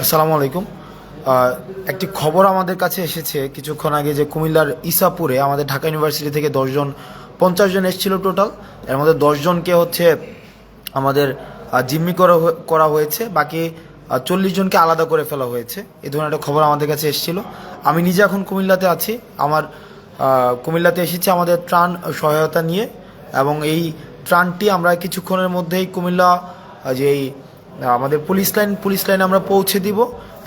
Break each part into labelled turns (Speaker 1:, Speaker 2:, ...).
Speaker 1: আসসালামু আলাইকুম। একটি খবর আমাদের কাছে এসেছে কিছুক্ষণ আগে যে কুমিল্লার ইসাপুরে আমাদের ঢাকা ইউনিভার্সিটি থেকে 10 জন 50 জন এসেছিল টোটাল। এর মধ্যে 10 জনকে হচ্ছে আমাদের জিম্মি করা হয়েছে, বাকি 40 জনকে আলাদা করে ফেলা হয়েছে। এই ধরনের একটা খবর আমাদের কাছে এসেছিল। আমি নিজে এখন কুমিল্লাতে আছি। কুমিল্লাতে এসেছি আমাদের ত্রাণ সহায়তা নিয়ে, এবং এই ত্রাণটি আমরা কিছুক্ষণের মধ্যেই কুমিল্লা যেই আমাদের পুলিশ লাইনে আমরা পৌঁছে দিব,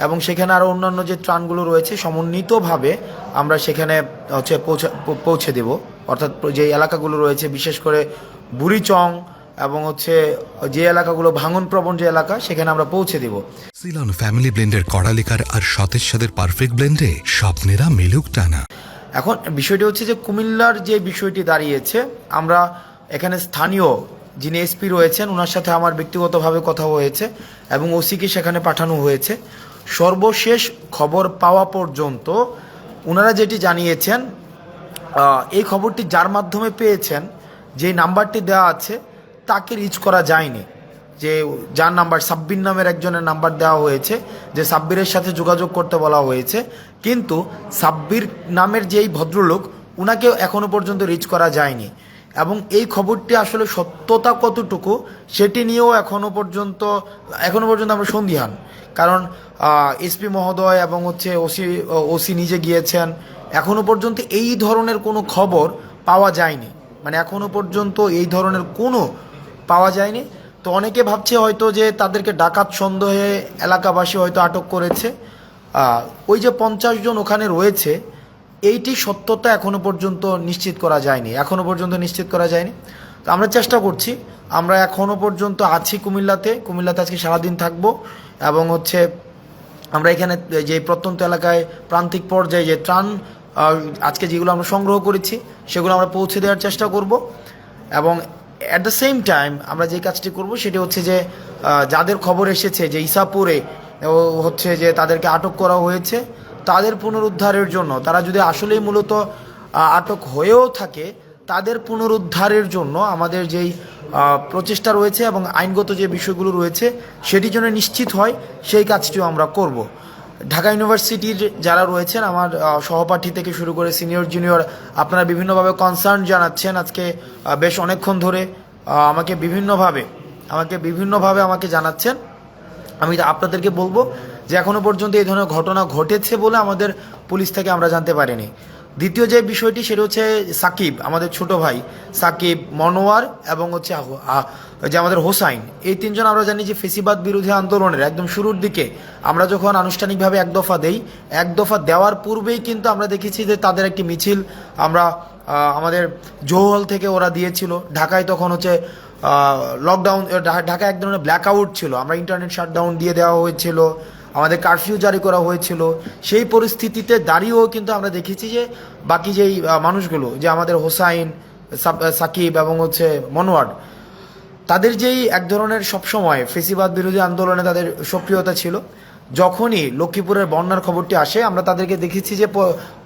Speaker 1: এবং সেখানে আরও অন্যান্য যে ত্রাণগুলো রয়েছে সমন্বিতভাবে আমরা সেখানে হচ্ছে পৌঁছে দেব। অর্থাৎ যে এলাকাগুলো রয়েছে বিশেষ করে বুড়িচং এবং হচ্ছে যে এলাকাগুলো ভাঙনপ্রবণ যে এলাকা, সেখানে আমরা পৌঁছে দেব।
Speaker 2: সিলন ফ্যামিলি ব্লেন্ডের কড়ালিকার আর সতেজ সাদের পারফেক্ট ব্লেন্ডে স্বপ্নেরা মিলুক টানা।
Speaker 1: এখন বিষয়টি হচ্ছে যে কুমিল্লার যে বিষয়টি দাঁড়িয়েছে, আমরা এখানে স্থানীয় যিনি এসপি রয়েছেন ওনার সাথে আমার ব্যক্তিগতভাবে কথা হয়েছে এবং ওসিকে সেখানে পাঠানো হয়েছে। সর্বশেষ খবর পাওয়া পর্যন্ত ওনারা যেটি জানিয়েছেন, এই খবরটি যার মাধ্যমে পেয়েছেন, যে নাম্বারটি দেওয়া আছে তাকে রিচ করা যায়নি। যে যার নাম্বার সাব্বির নামের একজনের নাম্বার দেওয়া হয়েছে, যে সাব্বিরের সাথে যোগাযোগ করতে বলা হয়েছে, কিন্তু সাব্বির নামের যেই ভদ্রলোক উনাকে এখনো পর্যন্ত রিচ করা যায়নি। এবং এই খবরটি আসলে সত্যতা কতটুকু সেটি নিয়েও এখনো পর্যন্ত আমরা সন্দিহান। কারণ এসপি মহোদয় এবং হচ্ছে ওসি নিজে গিয়েছেন, এখনো পর্যন্ত এই ধরনের কোনো খবর পাওয়া যায়নি। মানে এখনো পর্যন্ত এই ধরনের কোনো পাওয়া যায়নি। তো অনেকে ভাবছে হয়তো যে তাদেরকে ডাকাত সন্দেহে এলাকাবাসী হয়তো আটক করেছে। ওই যে 50 জন ওখানে রয়েছে, এইটি সত্যতা এখনো পর্যন্ত নিশ্চিত করা যায়নি। তো আমরা চেষ্টা করছি। আমরা এখনো পর্যন্ত আছি কুমিল্লাতে আজকে সারাদিন থাকবো, এবং হচ্ছে আমরা এখানে যে প্রত্যন্ত এলাকায় প্রান্তিক পর্যায়ে যে ত্রাণ আজকে যেগুলো আমরা সংগ্রহ করেছি সেগুলো আমরা পৌঁছে দেওয়ার চেষ্টা করব। এবং অ্যাট দ্য সেম টাইম আমরা যে কাজটি করব সেটি হচ্ছে যে যাদের খবর এসেছে যে ইসাপুরে হচ্ছে যে তাদেরকে আটক করা হয়েছে, তাদের পুনরুদ্ধারের জন্য, তারা যদি আসলেই মূলত আটক হয়েও থাকে, তাদের পুনরুদ্ধারের জন্য আমাদের যেই প্রচেষ্টা রয়েছে এবং আইনগত যে বিষয়গুলো রয়েছে সেটি যেন নিশ্চিত হয়, সেই কাজটিও আমরা করব। ঢাকা ইউনিভার্সিটির যারা রয়েছেন, আমার সহপাঠী থেকে শুরু করে সিনিয়র জুনিয়র, আপনারা বিভিন্নভাবে কনসার্ন জানাচ্ছেন আজকে বেশ অনেকক্ষণ ধরে আমাকে বিভিন্নভাবে আমাকে জানাচ্ছেন। আমি আপনাদেরকে বলবো যে এখনো পর্যন্ত এই ধরনের ঘটনা ঘটেছে বলে আমাদের পুলিশ থেকে আমরা জানতে পারিনি। দ্বিতীয় যে বিষয়টি সেটা হচ্ছে সাকিব, আমাদের ছোট ভাই সাকিব, মনোয়ার এবং হচ্ছে যে আমাদের হোসাইন, এই তিনজন আমরা জানি যে ফেসিবাদ বিরোধী আন্দোলনের একদম শুরুর দিকে আমরা যখন আনুষ্ঠানিকভাবে এক দফা দেওয়ার পূর্বেই কিন্তু আমরা দেখেছি যে তাদের একটি মিছিল আমরা আমাদের জৌহল থেকে ওরা দিয়েছিল। ঢাকায় তখন হচ্ছে লকডাউন, ঢাকায় এক ধরনের ব্ল্যাক আউট ছিল, আমরা ইন্টারনেট শাটডাউন দিয়ে দেওয়া হয়েছিল, আমাদের কারফিউ জারি করা হয়েছিল। সেই পরিস্থিতিতে দাঁড়িয়েও কিন্তু আমরা দেখেছি যে বাকি যেই মানুষগুলো, যে আমাদের হোসাইন, সাকিব এবং হচ্ছে মনোয়ার, তাদের যেই এক ধরনের সবসময় ফেসিবাদ বিরোধী আন্দোলনে তাদের সক্রিয়তা ছিল। যখনই লক্ষ্মীপুরের বন্যার খবরটি আসে, আমরা তাদেরকে দেখেছি যে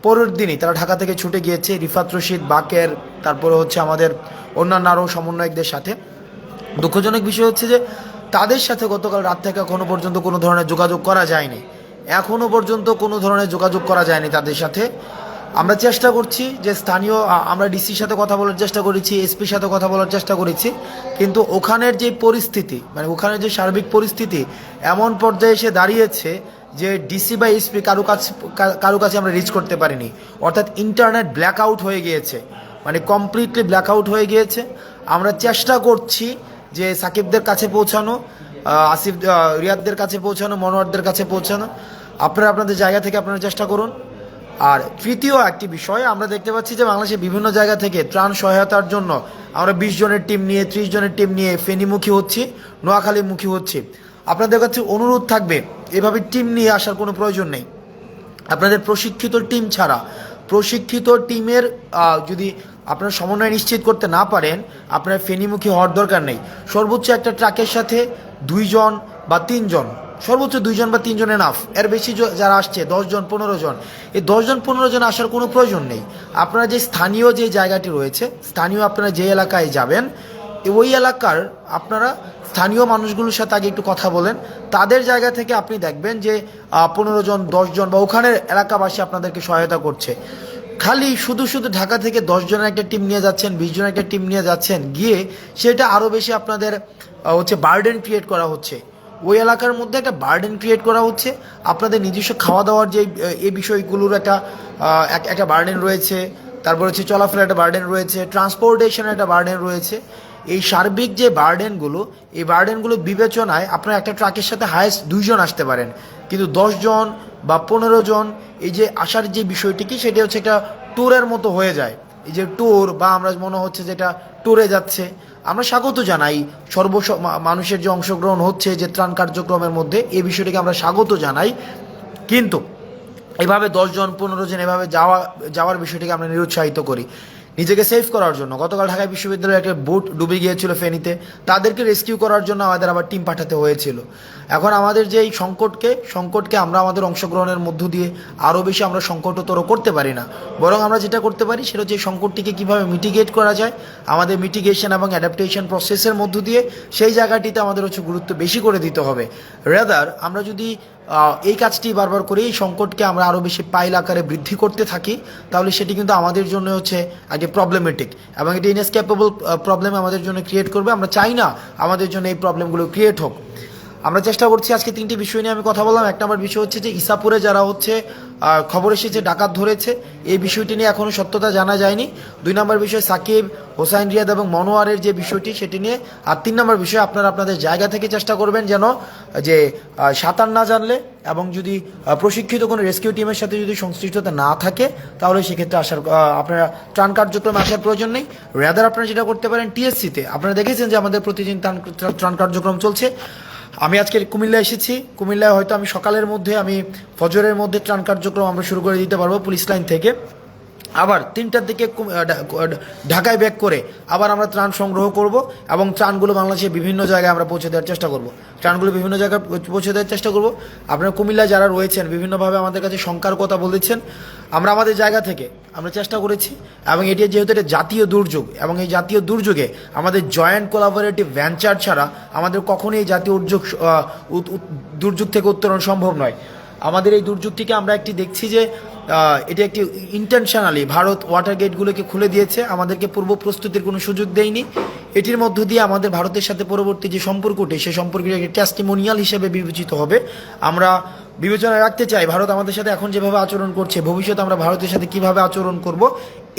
Speaker 1: পরের দিনই তারা ঢাকা থেকে ছুটে গিয়েছে রিফাত রশিদ, বাকের, তারপরে হচ্ছে আমাদের অন্যান্য আরও সমন্বয়কদের সাথে। দুঃখজনক বিষয় হচ্ছে যে তাদের সাথে গতকাল রাত থেকে এখনও পর্যন্ত কোনো ধরনের যোগাযোগ করা যায়নি তাদের সাথে। আমরা চেষ্টা করছি যে স্থানীয়, আমরা ডিসির সাথে কথা বলার চেষ্টা করেছি, এসপির সাথে কথা বলার চেষ্টা করেছি, কিন্তু ওখানের যে পরিস্থিতি, মানে ওখানের যে সার্বিক পরিস্থিতি এমন পর্যায়ে এসে দাঁড়িয়েছে যে ডিসি বা এসপি কারো কাছে আমরা রিচ করতে পারিনি। অর্থাৎ ইন্টারনেট ব্ল্যাকআউট হয়ে গিয়েছে, মানে কমপ্লিটলি ব্ল্যাকআউট হয়ে গিয়েছে। আমরা চেষ্টা করছি যে সাকিবদের কাছে পৌঁছানো, আসিফ রিয়াদদের কাছে পৌঁছানো, মনোয়ারদের কাছে পৌঁছানো। আপনারা আপনাদের জায়গা থেকে আপনারা চেষ্টা করুন। আর তৃতীয় একটি বিষয়, আমরা দেখতে পাচ্ছি যে বাংলাদেশের বিভিন্ন জায়গা থেকে ত্রাণ সহায়তার জন্য আমরা 20 জনের টিম নিয়ে, 30 জনের টিম নিয়ে ফেনীমুখী হচ্ছি, নোয়াখালীমুখী হচ্ছি। আপনাদের কাছে অনুরোধ থাকবে, এভাবে টিম নিয়ে আসার কোনো প্রয়োজন নেই। আপনাদের প্রশিক্ষিত টিম ছাড়া, প্রশিক্ষিত টিমের যদি আপনারা সমন্বয় নিশ্চিত করতে না পারেন, আপনারা ফেনীমুখী হওয়ার দরকার নেই। সর্বোচ্চ একটা ট্রাকের সাথে 2 জন বা 3 জন, সর্বোচ্চ 2 জন বা 3 জন এনাফ। এর বেশি যারা আসছে 10 জন 15 জন, এই 10 জন 15 জন আসার কোনো প্রয়োজন নেই। আপনারা যে স্থানীয় যে জায়গাটি রয়েছে, স্থানীয় আপনারা যে এলাকায় যাবেন, ওই এলাকার আপনারা স্থানীয় মানুষগুলোর সাথে আগে একটু কথা বলেন। তাদের জায়গা থেকে আপনি দেখবেন যে 15 জন 10 জন বা ওখানের এলাকাবাসী আপনাদেরকে সহায়তা করছে। খালি শুধু শুধু ঢাকা থেকে 10 জনের একটা টিম নিয়ে যাচ্ছেন, 20 জনের একটা টিম নিয়ে যাচ্ছেন, গিয়ে সেটা আরও বেশি আপনাদের বার্ডেন ক্রিয়েট করা হচ্ছে। ওই এলাকার মধ্যে একটা বার্ডেন ক্রিয়েট করা হচ্ছে। আপনাদের নিজস্ব খাওয়া দাওয়ার যে এই বিষয়গুলোর একটা বার্ডেন রয়েছে, তারপর হচ্ছে চলাফেরার একটা বার্ডেন রয়েছে, ট্রান্সপোর্টেশনের একটা বার্ডেন রয়েছে। এই সার্বিক যে বার্ডেনগুলো, এই বার্ডেনগুলো বিবেচনায় আপনার একটা ট্রাকের সাথে হায়েস্ট 2 জন আসতে পারেন, কিন্তু 10 জন বা 15 জন এই যে আসার যে বিষয়টি কি, সেটা হচ্ছে একটা ট্যুরের মতো হয়ে যায়। এই যে ট্যুর বা আমরা মনে হচ্ছে যেটা ট্যুরে যাচ্ছে, আমরা স্বাগত জানাই মানুষের যে অংশগ্রহণ হচ্ছে যে ত্রাণ কার্যক্রমের মধ্যে, এই বিষয়টিকে আমরা স্বাগত জানাই। কিন্তু এভাবে 10 জন 15 জন এভাবে যাওয়ার বিষয়টিকে আমরা নিরুৎসাহিত করি নিজেকে সেভ করার জন্য। গতকাল ঢাকা বিশ্ববিদ্যালয়ে একটা বোট ডুবে গিয়েছিল ফেনীতে, তাদেরকে রেস্কিউ করার জন্য আমাদের আবার টিম পাঠাতে হয়েছিল। এখন আমাদের যে এই সংকটকে আমরা আমাদের অংশগ্রহণের মধ্য দিয়ে আরও বেশি আমরা সংকটতর করতে পারি না, বরং আমরা যেটা করতে পারি সেটা হচ্ছে এই সংকটটিকে কীভাবে মিটিগেট করা যায়, আমাদের মিটিগেশন এবং অ্যাডাপ্টেশন প্রসেসের মধ্য দিয়ে সেই জায়গাটিতে আমাদের হচ্ছে গুরুত্ব বেশি করে দিতে হবে। রেদার আমরা যদি এই কাজটি বারবার করে এই সংকটকে আমরা আরও বেশি পাইল আকারে বৃদ্ধি করতে থাকি, তাহলে সেটি কিন্তু আমাদের জন্য হচ্ছে আগে প্রবলেমেটিক এবং এটি ইনএসকেপেবল প্রবলেম আমাদের জন্য ক্রিয়েট করবে। আমরা চাই না আমাদের জন্য এই প্রবলেমগুলো ক্রিয়েট হোক। আমরা চেষ্টা করছি, আজকে 3টি বিষয় নিয়ে আমি কথা বললাম। 1 নম্বর বিষয় হচ্ছে যে ইসাপুরে যারা হচ্ছে খবর এসেছে ডাকাত ধরেছে, এই বিষয়টি নিয়ে এখনও সত্যতা জানা যায়নি। 2 নম্বর বিষয় সাকিব, হোসাইন রিয়াদ এবং মনোয়ারের যে বিষয়টি সেটি নিয়ে। আর 3 নম্বর বিষয় আপনারা আপনাদের জায়গা থেকে চেষ্টা করবেন যেন যে সাঁতার না জানলে এবং যদি প্রশিক্ষিত কোনো রেস্কিউ টিমের সাথে যদি সংশ্লিষ্টতা না থাকে, তাহলে সেক্ষেত্রে আপনারা ত্রাণ কার্যক্রমে আসার প্রয়োজন নেই। রেদার আপনারা যেটা করতে পারেন টিএসসিতে, আপনারা দেখেছেন যে আমাদের প্রতিদিন ত্রাণ কার্যক্রম চলছে। আমি আজকে কুমিল্লা এসেছি, কুমিল্লায় হয়তো আমি সকালের মধ্যে ফজরের মধ্যে ত্রাণ কার্যক্রম আমরা শুরু করে দিতে পারবো পুলিশ লাইন থেকে। আবার 3টার দিকে ঢাকায় ব্যাক করে আবার আমরা ত্রাণ সংগ্রহ করব এবং ত্রাণগুলো বাংলাদেশের বিভিন্ন জায়গায় আমরা পৌঁছে দেওয়ার চেষ্টা করব। ত্রাণগুলো বিভিন্ন জায়গায় পৌঁছে দেওয়ার চেষ্টা করব। আপনারা কুমিল্লায় যারা রয়েছেন বিভিন্নভাবে আমাদের কাছে শঙ্কার কথা বলেছেন, আমরা আমাদের জায়গা থেকে আমরা চেষ্টা করেছি। এবং এটি যেহেতু এটা জাতীয় দুর্যোগ, এবং এই জাতীয় দুর্যোগে আমাদের জয়েন্ট কোলাবোরেটিভ ভেঞ্চার ছাড়া আমাদের কখনোই এই জাতীয় দুর্যোগ থেকে উত্তরণ সম্ভব নয়। আমাদের এই দুর্যোগটিকে আমরা দেখছি যে এটি একটি ইন্টেনশনালি ভারত ওয়াটার গেটগুলোকে খুলে দিয়েছে, আমাদেরকে পূর্ব প্রস্তুতির কোনো সুযোগ দেয়নি। এটির মধ্য দিয়ে আমাদের ভারতের সাথে পরবর্তী যে সম্পর্কটি, সেই সম্পর্কটি একটি টেস্টিমোনিয়াল হিসেবে বিবেচিত হবে। আমরা বিবেচনায় রাখতে চাই ভারত আমাদের সাথে এখন যেভাবে আচরণ করছে, ভবিষ্যতে আমরা ভারতের সাথে কিভাবে আচরণ করব,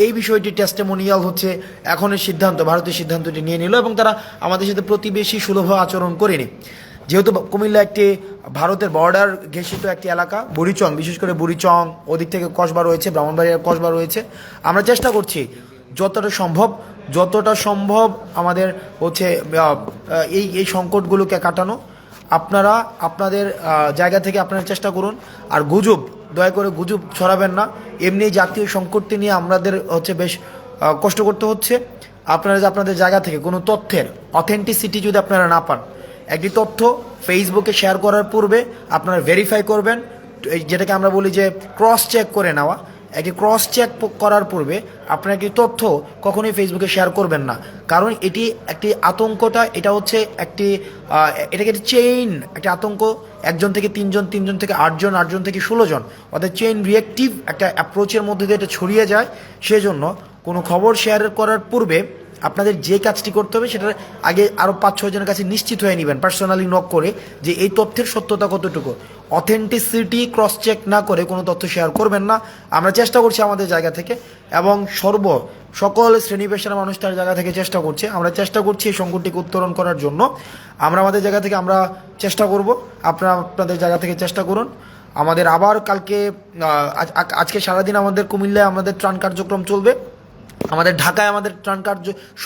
Speaker 1: এই বিষয়টি টেস্টিমোনিয়াল হচ্ছে এখনের সিদ্ধান্ত। ভারতের সিদ্ধান্তটি নিয়ে নিল এবং তারা আমাদের সাথে প্রতিবেশী সুলভ আচরণ করেনি। যেহেতু কুমিল্লা একটি ভারতের বর্ডার ঘেঁষিত একটি এলাকা, বুড়িচং, বিশেষ করে বুড়িচং, ওদিক থেকে কসবা রয়েছে, ব্রাহ্মণবাড়িয়ার কসবা রয়েছে, আমরা চেষ্টা করছি যতটা সম্ভব আমাদের হচ্ছে এই সংকটগুলোকে কাটানো। আপনারা আপনাদের জায়গা থেকে আপনারা চেষ্টা করুন। আর দয়া করে গুজব ছড়াবেন না। এমনি জাতীয় সংকটটি নিয়ে আমাদের হচ্ছে বেশ কষ্ট করতে হচ্ছে। আপনারা যে আপনাদের জায়গা থেকে কোনো তথ্যের অথেন্টিসিটি যদি আপনারা না পান, একটি তথ্য ফেসবুকে শেয়ার করার পূর্বে আপনারা ভেরিফাই করবেন, যেটাকে আমরা বলি যে ক্রস চেক করে নেওয়া। একটি ক্রস চেক করার পূর্বে আপনারা একটি তথ্য কখনোই ফেসবুকে শেয়ার করবেন না, কারণ এটি একটি আতঙ্কটা, এটাকে একটি চেইন, একটি আতঙ্ক। 1 জন থেকে 3 জন, 3 জন থেকে 8 জন, 8 জন থেকে 16 জন, অর্থাৎ চেইন রিয়েক্টিভ একটা অ্যাপ্রোচের মধ্যে দিয়ে এটা ছড়িয়ে যায়। সেজন্য কোনো খবর শেয়ার করার পূর্বে আপনাদের যে কাজটি করতে হবে সেটার আগে আরও 5-6 জনের কাছে নিশ্চিত হয়ে নেবেন, পার্সোনালি নক করে, যে এই তথ্যের সত্যতা কতটুকু। অথেন্টিসিটি ক্রস চেক না করে কোনো তথ্য শেয়ার করবেন না। আমরা চেষ্টা করছি আমাদের জায়গা থেকে, এবং সকল শ্রেণী পেশার মানুষ তার জায়গা থেকে চেষ্টা করছে। আমরা চেষ্টা করছি এই সংকটটিকে উত্তরণ করার জন্য। আমরা আমাদের জায়গা থেকে আমরা চেষ্টা করব, আপনারা আপনাদের জায়গা থেকে চেষ্টা করুন। আমাদের আবার আজকে সারাদিন আমাদের কুমিল্লায় আমাদের ত্রাণ কার্যক্রম চলবে, আমাদের ঢাকায় আমাদের ত্রাণ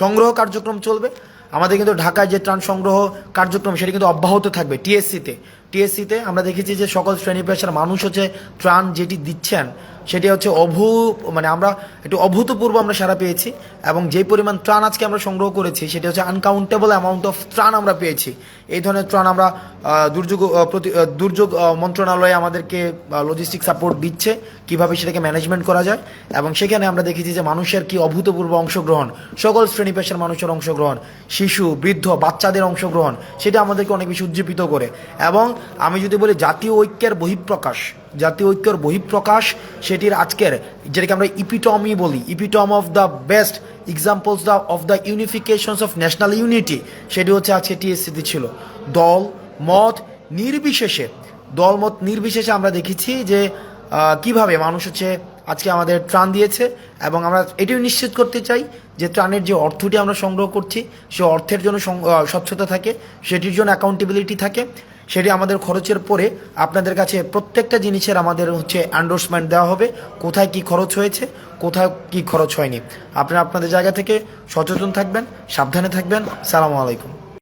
Speaker 1: সংগ্রহ কার্যক্রম চলবে। আমাদের কিন্তু ঢাকায় যে ত্রাণ সংগ্রহ কার্যক্রম সেটা কিন্তু অব্যাহত থাকবে। টিএসসিতে আমরা দেখেছি যে সকল শ্রেণী পেশার মানুষ হচ্ছে ত্রাণ যেটি দিচ্ছেন সেটি হচ্ছে মানে আমরা একটু অভূতপূর্ব আমরা সারা পেয়েছি, এবং যে পরিমাণ ত্রাণ আজকে আমরা সংগ্রহ করেছি সেটি হচ্ছে আনকাউন্টেবল অ্যামাউন্ট অফ ত্রাণ আমরা পেয়েছি। এই ধরনের ত্রাণ আমরা দুর্যোগ মন্ত্রণালয়ে আমাদেরকে লজিস্টিক সাপোর্ট দিচ্ছে কিভাবে সেটাকে ম্যানেজমেন্ট করা যায়, এবং সেখানে আমরা দেখেছি যে মানুষের কি অভূতপূর্ব অংশগ্রহণ, সকল শ্রেণী পেশার মানুষের অংশগ্রহণ, শিশু, বৃদ্ধ, বাচ্চাদের অংশগ্রহণ, সেটা আমাদেরকে অনেক বেশি উজ্জীবিত করে। এবং আমি যদি বলি জাতীয় ঐক্যের বহিঃপ্রকাশ সেটির আজকের যেটাকে আমরা ইপিটমি বলি, ইপিটম of the best examples of the ইউনিফিকেশনস of national unity, সেটি হচ্ছে আজকে টিএসসিতে ছিল। দলমত নির্বিশেষে আমরা দেখেছি যে কিভাবে মানুষ হচ্ছে আজকে আমাদের ত্রাণ দিয়েছে, এবং আমরা এটিও নিশ্চিত করতে চাই যে ত্রাণের যে অর্থটি আমরা সংগ্রহ করছি সে অর্থের জন্য স্বচ্ছতা থাকে, সেটির জন্য অ্যাকাউন্টেবিলিটি থাকে, সেটি আমাদের খরচের পরে আপনাদের কাছে প্রত্যেকটা জিনিসের আমাদের হচ্ছে এন্ডোর্সমেন্ট দেওয়া হবে, কোথায় কি খরচ হয়েছে, কোথায় কি খরচ হয়নি। আপনারা আপনাদের জায়গা থেকে সচেতন থাকবেন, সাবধানে থাকবেন। সালামু আলাইকুম।